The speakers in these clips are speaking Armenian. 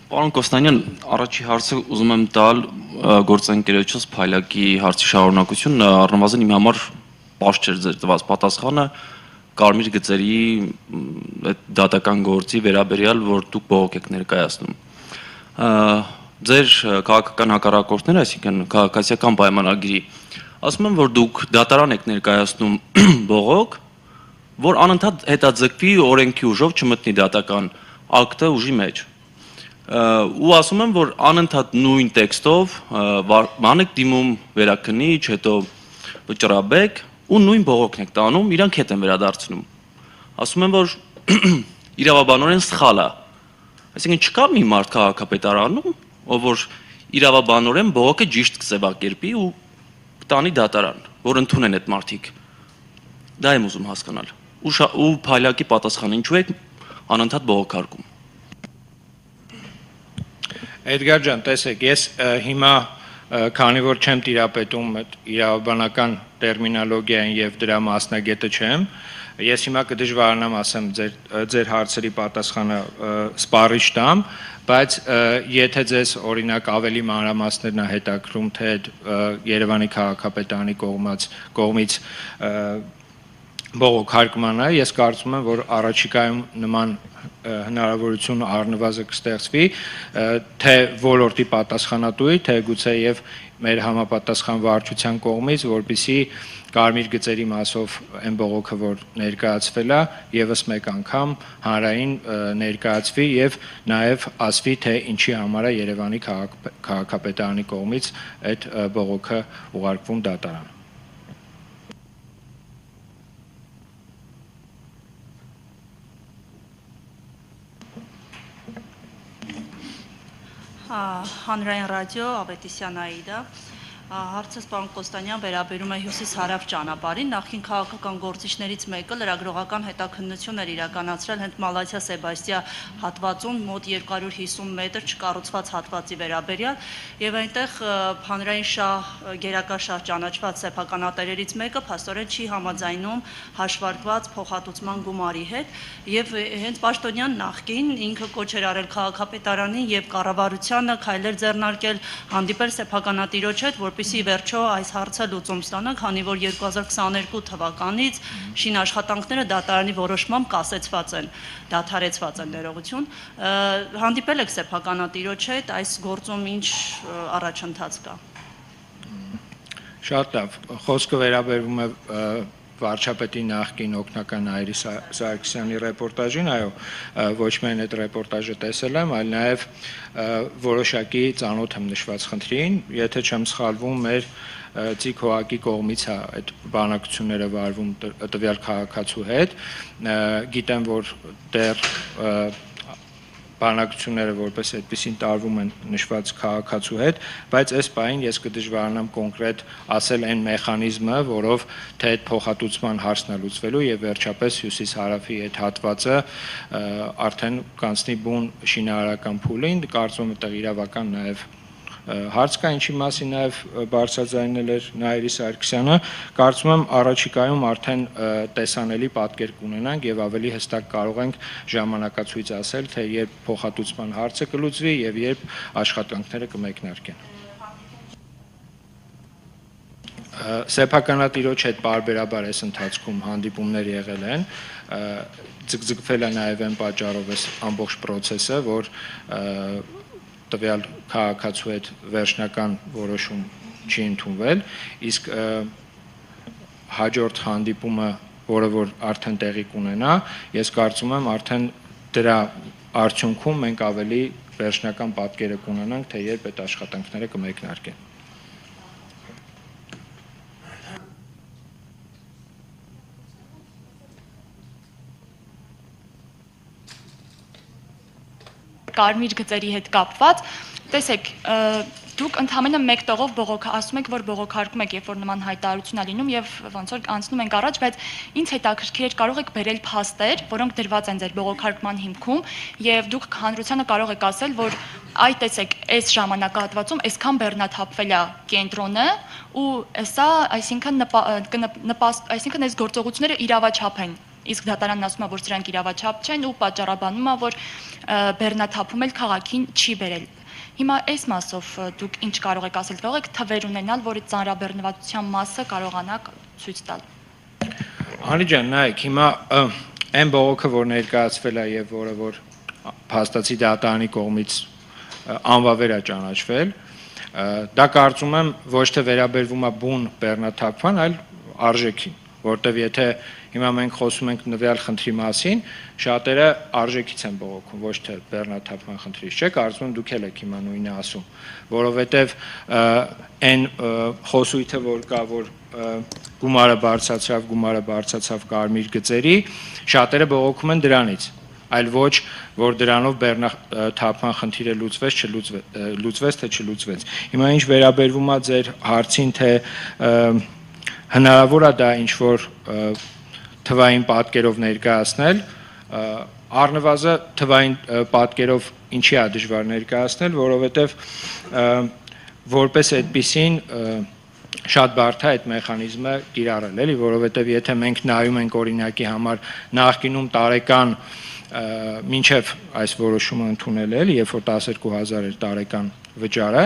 Պարոն Կոստանյան, առաջի հարցը ուզում եմ տալ գործընկերոջս Փայլակի հարցի շարունակություն, առնվազն իմ համար պարզ չէր ձեր տված պատասխանը կարմիր գծերի այդ դատական գործի վերաբերյալ, որ դուք բողոք եք ներկայացնում։ Ձեր քաղաքական հակառակորդները, այսինքն քաղաքացիական պայմանագրի, ասում են, որ դուք դատարան եք ներկայացնում բողոք, որ անընդհատ հետաձգվի օրենքի ուժով չմտնի դատական ակտը ուժի մեջ։ Ու ասում եմ, որ անընդհատ նույն տեքստով ման եք դիմում վերաքննիչ, հետո վճռաբեկ ու նույն բողոքն եք տանում, իրանք հետ են վերադարձնում։ Ասում եմ, որ իրավաբանորեն սխալ է։ Այսինքն չկա մի մարդ քաղաքապետարանում, ով որ իրավաբանորեն բողոքը ճիշտ կձևակերպի ու տանի դատարան, որ ընդունեն այդ մարդիկ։ Դա եմ ուզում հասկանալ։ Ու Փայլակի պատասխանը ինչու եք անընդհատ բողոքարկում։ Էդգար ջան, տեսեք, ես հիմա քանի որ չեմ տիրապետում այդ իրավաբանական տերմինոլոգիային եւ դրա մասնագետը չեմ, ես հիմա կդժվարանամ ասեմ ձեր հարցերի պատասխանը սպառիչ տամ, բայց եթե ձեզ օրինակ ավելի մանրամասներն է հետաքրում, թե Երևանի քաղաքապետարանի կողմից բողոքարկման է, ես կարծում եմ, որ առաջիկայում նման հնարավորություն առնվազն կստեղծվի, թե ոլորտի պատասխանատուի, թե գուցե եւ մեր համապատասխան վարչության կողմից, որպեսզի կարմիր գծերի մասով այն բողոքը, որ ներկայացվել է, եւս մեկ անգամ հանրային ներկայացվի եւ նաեւ ասվի, թե ինչի համար է Երևանի քաղաքապետարանի կողմից այդ բողոքը ուղարկվում դատարան։ Հանրային ռադիո, Ավետիսյան Աիդա, հարցս պարոն Կոստանյան վերաբերում է հյուսիս-հարավ ճանապարհին, նախկին քաղաքական գործիչներից մեկը լրագրողական հետաքննություն էր իրականացրել հենց Մալաթիա-Սեբաստիա հատվածում մոտ 250 մետր չկառուցված հատվածի վերաբերյալ եւ այնտեղ հանրային շահ, գերակա շահ ճանաչված սեփականատերերից մեկը փաստորեն չի համաձայնում հաշվարկված փոխհատուցման գումարի հետ եւ հենց Պաշտոնյան նախկին ինքը կոչ էր արել քաղաքապետարանին եւ կառավարությանը քայլեր ձեռնարկել հանդիպել սեփականատիրոջ հետ, որպեսզի վերջո այս հարցը լուծում ստանա, քանի որ 2022 թվականից շինաշխատանքները դատարանի որոշմամբ կասեցված են, դադարեցված են ներողություն, հանդիպել եք սեփականատիրոջ հետ, այս գործում ինչ առաջընթաց կա։ Շատ լավ, խոսքը վերաբերվում է վարչապետի նախկին օգնական Այրի Սարգսյանի ռեպորտաժին, այո, ոչ միայն այդ ռեպորտաժը տեսել եմ, այլ նաև որոշակի ծանոթ եմ նշված խնդրին, եթե չեմ սխալվում, մեր ՑԻԿ-ի կողմից է այդ բանակցությունները վարվում տվյալ քաղաքացու հետ, գիտեմ, որ դեռ բանակցությունները որպես այդպեսին տարվում են նշված քաղաքացու հետ, բայց այս պահին ես կդժվարանամ կոնկրետ ասել այն մեխանիզմը, որով թե այդ փոխհատուցման հարցն է լուծվելու եւ վերջապես հյուսիս-հարավի այդ հատվածը արդեն կանցնի բուն շինարարական փուլին, կարծում եմ այդտեղ իրավական նաեւ հարց կա, ինչի մասին նաև բարձրաձայնել էր Նայիրի Սարգսյանը, կարծում եմ առաջիկայում արդեն տեսանելի պատկեր կունենանք եւ ավելի հստակ կարող ենք ժամանակացույց ասել, թե երբ փոխհատուցման հարցը կլուծվի եւ երբ աշխատանքները կմեկնարկեն։ Սեփականատիրոջ հետ բարբերաբար այս ընթացքում հանդիպումներ եղել են, ձգձգվել է նաև այն պատճառով այս ամբողջ process-ը, որ տվյալ քաղաքացու հետ վերջնական որոշում չի ընդունվել, իսկ հաջորդ հանդիպումը, որը որ արդեն տեղի կունենա, ես կարծում եմ արդեն դրա արդյունքում մենք ավելի վերջնական պատկերը կունենանք, թե երբ այդ աշխատանքները կմեկնարկեն։ Կարմիր գծերի հետ կապված, տեսեք, դուք ընդհանրապես մեկ տողով բողոք ասում եք, որ բողոքարկում եք, երբ որ նման հայտարարություն է լինում եւ ոնց որ անցնում ենք առաջ, բայց ինձ հետաքրքիր է, կարող եք բերել փաստեր, որոնք դրված են ձեր բողոքարկման հիմքում եւ դուք հանրությանը կարող եք ասել, որ այ տեսեք, այս ժամանակահատվածում այսքան բեռնաթափվել է կենտրոնը ու սա, այսինքն այս գործողությունները իրավաչափ են իսկ դատարանն ասում է, որ սրանք իրավաչափ չեն ու պատճառաբանում է, որ բեռնաթափում էլ քաղաքին չի բերել։ Հիմա այս մասով դուք ինչ կարող եք ասել, կարող եք թվեր ունենալ, որ այդ ծանրաբեռնվածության մասը կարողանաք ցույց տալ։ Անի ջան, նայեք, հիմա այն բողոքը, որ ներկայացվել է եւ որը որ փաստացի դատարանի կողմից անվավեր է ճանաչվել, դա կարծում եմ ոչ թե վերաբերվում է բուն բեռնաթափման, այլ արժեքին, որտեվ եթե հիմա մենք խոսում ենք նվյալ խնդրի մասին, շատերը արժեքից են բողոքում, ոչ թե բեռնաթափման խնդրից, չէ՞, կարծում եմ դուք էլ եք հիմա նույնը ասում, որովհետև այն խոսույթը, որ կա, որ գումարը բարձրացավ կարմիր գծերի, շատերը բողոքում են դրանից, այլ ոչ, որ դրանով բեռնաթափման խնդիրը լուծվեց, թե չլուծվեց։ Հիմա ինչ վերաբերվում է ձեր հարցին, թե հնարավոր է դա ինչ-որ թվային պատկերով ներկայացնել, առնվազն թվային պատկերով ինչի է դժվար ներկայացնել, որովհետև որպես այդպիսին շատ բարդ է այդ մեխանիզմը կիրառել, էլի, որովհետև եթե մենք նայում ենք օրինակի համար նախկինում տարեկան մինչև այս որոշումը ընդունել էլի, երբ որ 12,000 էր տարեկան վճարը,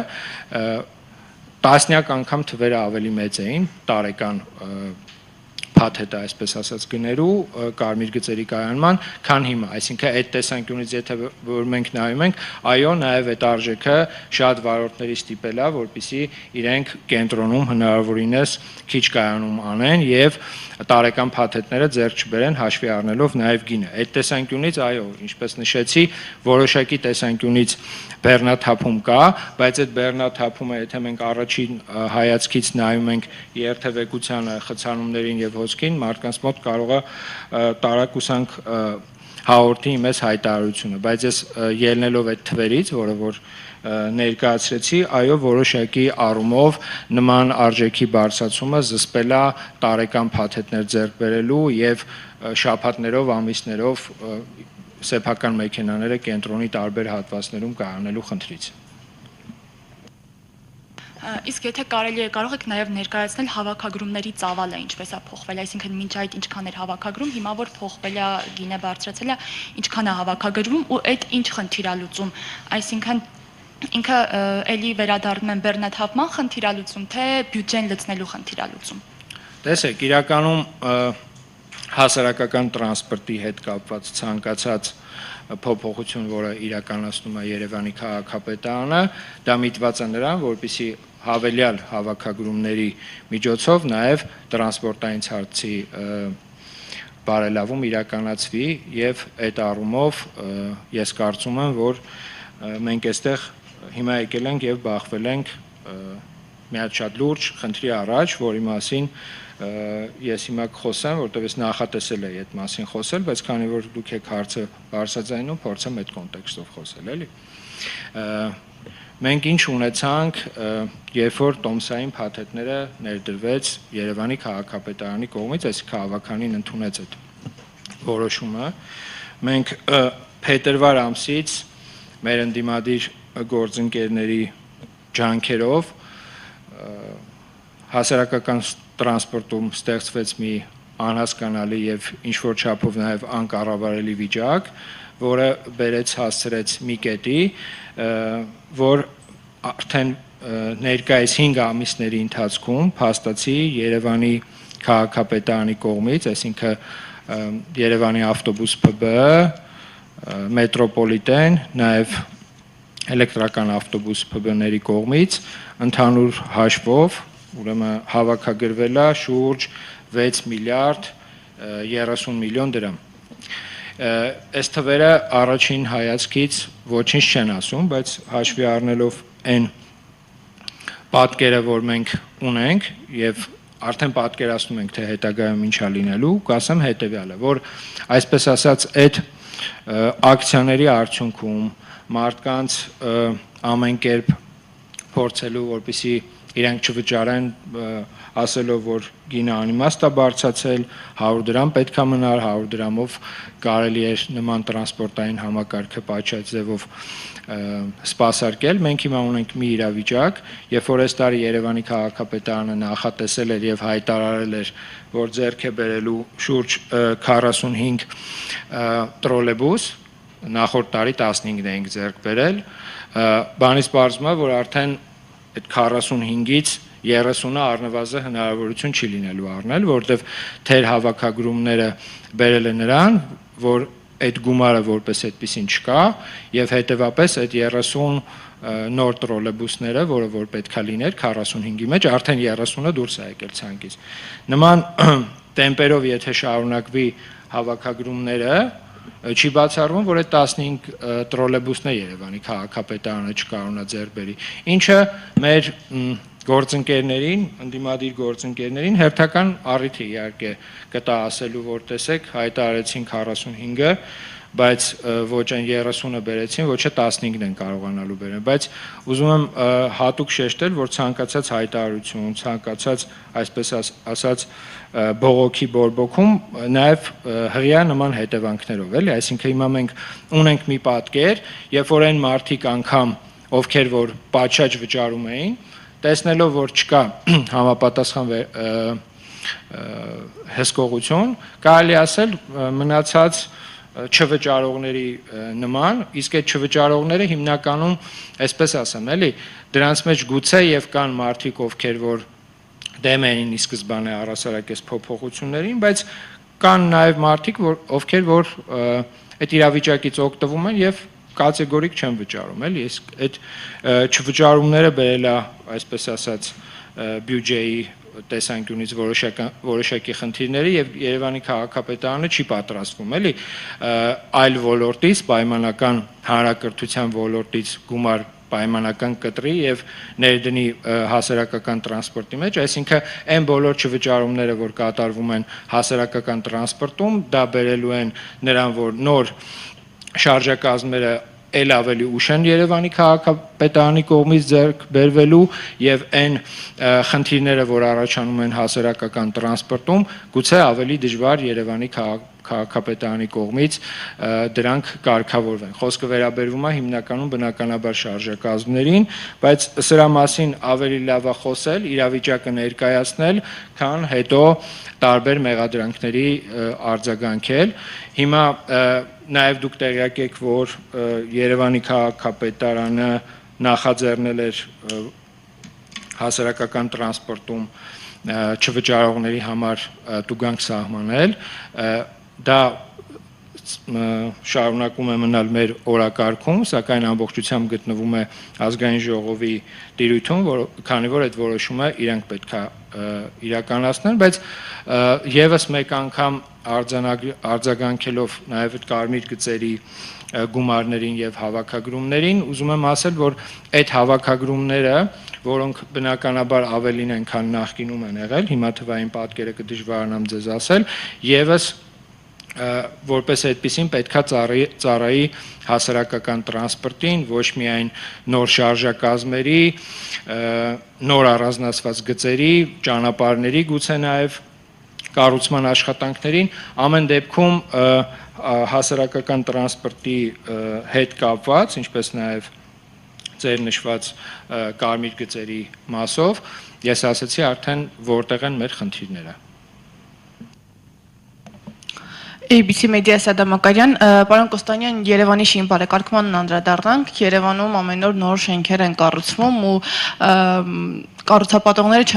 տասնյակ անգամ թվերը ավելի մեծ էին տարեկան փաթեթը, այսպես ասած, գներու կարմիր գծերի կայանման, քան հիմա, այսինքն այդ տեսանկյունից եթե որ մենք նայում ենք, այո, նաև այդ արժեքը շատ վարորդների ստիպել է, որպեսզի իրենք կենտրոնում հնարավորինս քիչ կայանում անեն եւ տարեկան փաթեթները ձեռք չբերեն հաշվի առնելով նաև գինը։ Այդ տեսանկյունից, այո, ինչպես նշեցի, որոշակի տեսանկյունից բեռնաթափում կա, բայց այդ բեռնաթափումը, եթե մենք առաջին հայացքից նայում ենք երթևեկությանը, խցանումներին եւ հոսքին, մարդկանց մոտ կարող է տարակուսանք հաղորդի մեզ հայտարարությունը, բայց ես ելնելով այդ թվերից, որը որ ներկայացրեցի, այո, որոշակի առումով նման արժեքի բարձրացումը զսպել է տարեկան փաթեթներ ձեռք բերելու եւ շաբաթներով, ամիսներով սեփական մեքենաները կենտրոնի տարբեր հատվածներում կայանալու խնդրից։ Իսկ եթե կարելի է, կարող եք նաև ներկայացնել հավաքագրումների ծավալը ինչպես է փոխվել, այսինքն մինչ այդ ինչքան էր հավաքագրում, հիմա որ փոխվել է, գինը բարձրացել է, ինչքան է հավաքագրվում ու այդ ինչ խնդիր է լուծում, այսինքն ինքը էլի վերադառնում են բեռնաթափման խնդիրալուծում, թե բյուջեն լցնելու խնդիրալուծում։ Տեսեք, իրականում հասարակական տրանսպորտի հետ կապված ցանկացած փոփոխություն, որը իրականացնում է Երևանի քաղաքապետարանը, դա միտված է նրան, որպեսզի հավելյալ հավաքագրումների միջոցով նաև տրանսպորտային ցարցի բարելավում իրականացվի եւ այդ առումով ես կարծում եմ, որ մենք այստեղ հիմա եկել ենք եւ բախվել ենք մի հատ շատ լուրջ խնդրի առաջ, որի մասին ես հիմա կխոսեմ, որտեղ ես նախատեսել եի այդ մասին խոսել, բայց քանի որ դուք եք հարցը բարձրացնում, փորձեմ այդ կոնտեքստով խոսել, էլի։ Մենք ինչ ունեցանք, երբ որ տոմսային փաթեթները ներդրվեց Երևանի քաղաքապետարանի կողմից, այսինքն քաղաքանին ընդունեց այդ որոշումը, մենք փետրվար ամսից մեր ընդդիմադիր գործընկերների ջանքերով հասարակական տրանսպորտում ստեղծվեց մի անհասկանալի եւ ինչ-որ չափով նաեւ անկառավարելի վիճակ, որը բերեց հասցրեց մի կետի, որ արդեն ներկայիս 5 ամիսների ընթացքում փաստացի Երևանի քաղաքապետարանի կողմից, այսինքն Երևանի ավտոբուս ՓԲ, մետրոպոլիտեն, նաեւ էլեկտրական ավտոբուս ՓԲ-ների կողմից ընդհանուր հաշվով, ուրեմն հավաքագրվել է շուրջ 6 միլիարդ 30 միլիոն դրամ։ Այս թվերը առաջին հայացքից ոչինչ չեն ասում, բայց հաշվի առնելով այն պատկերը, որ մենք ունենք եւ արդեն պատկերացնում ենք, թե հետագայում ինչ է լինելու, կասեմ հետեւյալը, որ այսպես ասած այդ ակցիաների արդյունքում մարդկանց ամեն կերպ փորձելու, որպեսզի իրենք չվճարեն ասելով, որ գինը անիմաստ է բարձրացել, 100 դրամ պետք է մնար, 100 դրամով կարելի էր նման տրանսպորտային համակարգը պատշաճ ձևով սպասարկել։ Մենք հիմա ունենք մի իրավիճակ, երբ որ այս տարի Երևանի քաղաքապետարանը նախատեսել էր եւ հայտարարել էր, որ ձեռք է բերելու շուրջ 45 տրոլեյբուս, նախորդ տարի 15-ն էինք ձեռք բերել, բանից պարզվում է, որ արդեն այդ 45-ից 30-ը առնվազն հնարավորություն չի լինելու առնել, որովհետև թեր հավաքագրումները բերել է նրան, որ այդ գումարը որպես այդպեսին չկա եւ հետեւապես այդ 30 նոր տրոլեյբուսները, որը որ պետքա լիներ 45-ի մեջ, արդեն 30-ը դուրս է եկել ցանկից։ Նման տեմպերով եթե շարունակվի հավաքագրումները, չի բացառվում, որ այդ 15 տրոլեյբուսն է Երևանի քաղաքապետարանը չկարողանա ձեռք բերի, ինչը մեր գործընկերներին, ընդդիմադիր գործընկերներին հերթական առիթ է իհարկե կտա ասելու, որ տեսեք, հայտարարեցին 45-ը, բայց ոչ այն 30-ը բերեցին, ոչ է 15-ն են կարողանալու բերել, բայց ուզում եմ հատուկ շեշտել, որ ցանկացած հայտարարություն, ցանկացած, այսպես ասած, բողոքի բորբոքում նաև հղիա նման հետևանքներով, էլի, այսինքն հիմա մենք ունենք մի պատկեր, երբ որ այն մարդիկ անգամ, ովքեր որ պատշաճ վճարում էին, տեսնելով, որ չկա համապատասխան հսկողություն, կարելի ասել մնացած չվճարողների նման, իսկ այդ չվճարողները հիմնականում, այսպես ասեմ, էլի, դրանց մեջ գուցե եւ կան մարդիկ, ովքեր որ դեմ էին ի սկզբանե առասարակես փոփոխություններին, բայց կան նաեւ մարդիկ, ովքեր որ այդ իրավիճակից օգտվում են եւ կատեգորիկ չեն վճարում, էլի, իսկ այդ չվճարումները բերել է, այսպես ասած, բյուջեի տեսանկյունից որոշակի խնդիրների եւ Երևանի քաղաքապետարանը չի պատրաստվում, էլի, այլ ոլորտից, պայմանական հանրակրթության ոլորտից գումար պայմանական կտրի եւ ներդնի հասարակական տրանսպորտի մեջ, այսինքն այն բոլոր չվճարումները, որ կատարվում են հասարակական տրանսպորտում, դա բերելու են նրան, որ նոր շարժակազմերը էլ ավելի ուշ են Երևանի քաղաքապետարանի կողմից ձեռք բերվելու եւ այն խնդիրները, որ առաջանում են հասարակական տրանսպորտում, գուցե ավելի դժվար Երևանի քաղաքապետարանի կողմից դրանք կարգավորվեն։ Խոսքը վերաբերվում է հիմնականում բնականաբար շարժակազմներին, բայց սրա մասին ավելի լավ է խոսել, իրավիճակը ներկայացնել, քան հետո տարբեր մեղադրանքների արձագանքել։ Հիմա նաև դուք տեղյակ եք, որ Երևանի քաղաքապետարանը նախաձեռնել էր հասարակական տրանսպորտում չվճարողների համար տուգանք սահմանել, դա շարունակում է մնալ մեր օրակարգում, սակայն ամբողջությամբ գտնվում է ազգային ժողովի տիրույթում, քանի որ այդ որոշումը իրենք պետք է իրականացնեն, բայց եւս մեկ անգամ արձագանքելով նաև այդ կարմիր գծերի գումարներին եւ հավաքագրումներին, ուզում եմ ասել, որ այդ հավաքագրումները, որոնք բնականաբար ավելին են, քան նախկինում են եղել, հիմա թվային պատկերը կդժվարանամ ձեզ ասել, եւս որպես այդպեսին պետքա ծառայի հասարակական տրանսպորտին, ոչ միայն նոր շարժակազմերի, նոր առանձնացված գծերի, ճանապարհների, գուցե նաև կառուցման աշխատանքներին, ամեն դեպքում հասարակական տրանսպորտի հետ կապված, ինչպես նաև ձեր նշված կարմիր գծերի մասով, ես ասացի արդեն որտեղ են մեր խնդիրները։ ABC Media Սադամակարյան, պարոն Կոստանյան, Երևանի շին բարեկարգմանն անդրադառնանք, Երևանում ամեն օր նոր շենքեր են կառուցվում ու կառուցապատողները չեն